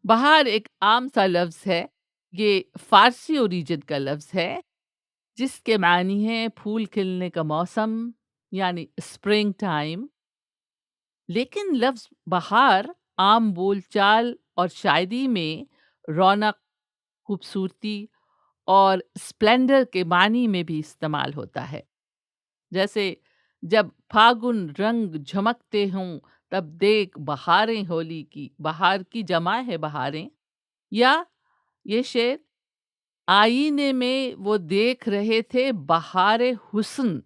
بہار ایک عام سا لفظ ہے۔ یہ فارسی اوریجن کا لفظ ہے جس کے معنی ہے پھول کھلنے کا موسم، یعنی اسپرنگ ٹائم۔ لیکن لفظ بہار عام بول چال اور شاعری میں رونق، خوبصورتی اور اسپلینڈر کے معنی میں بھی استعمال ہوتا ہے۔ جیسے جب پھاگن رنگ جھمکتے ہوں تب دیکھ بہاریں ہولی کی، بہار کی جمع ہے بہاریں۔ یا یہ شعر، آئینے میں وہ دیکھ رہے تھے بہار حسن،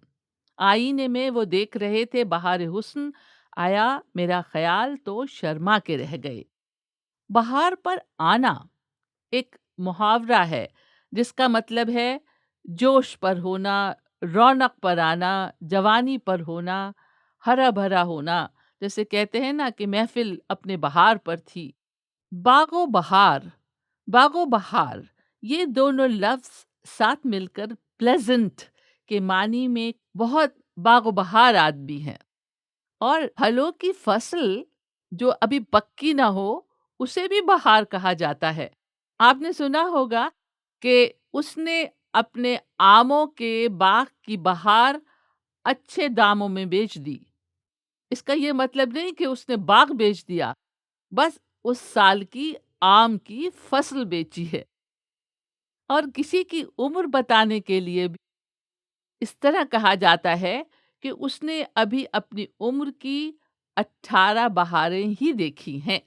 آئینے میں وہ دیکھ رہے تھے بہار حسن، آیا میرا خیال تو شرما کے رہ گئے۔ بہار پر آنا ایک محاورہ ہے جس کا مطلب ہے جوش پر ہونا، رونق پر آنا، جوانی پر ہونا، ہرا بھرا ہونا۔ جیسے کہتے ہیں نا کہ محفل اپنے بہار پر تھی۔ باغ و بہار، باغ و بہار، یہ دونوں لفظ ساتھ مل کر پلیزنٹ کے معنی میں بہت باغ و بہار بھی ہیں۔ اور پھلوں کی فصل جو ابھی پکی نہ ہو اسے بھی بہار کہا جاتا ہے۔ آپ نے سنا ہوگا کہ اس نے اپنے آموں کے باغ کی بہار اچھے داموں میں بیچ دی۔ اس کا یہ مطلب نہیں کہ اس نے باغ بیچ دیا، بس اس سال کی آم کی فصل بیچی ہے۔ اور کسی کی عمر بتانے کے لیے بھی اس طرح کہا جاتا ہے کہ اس نے ابھی اپنی عمر کی 18 بہاریں ہی دیکھی ہیں۔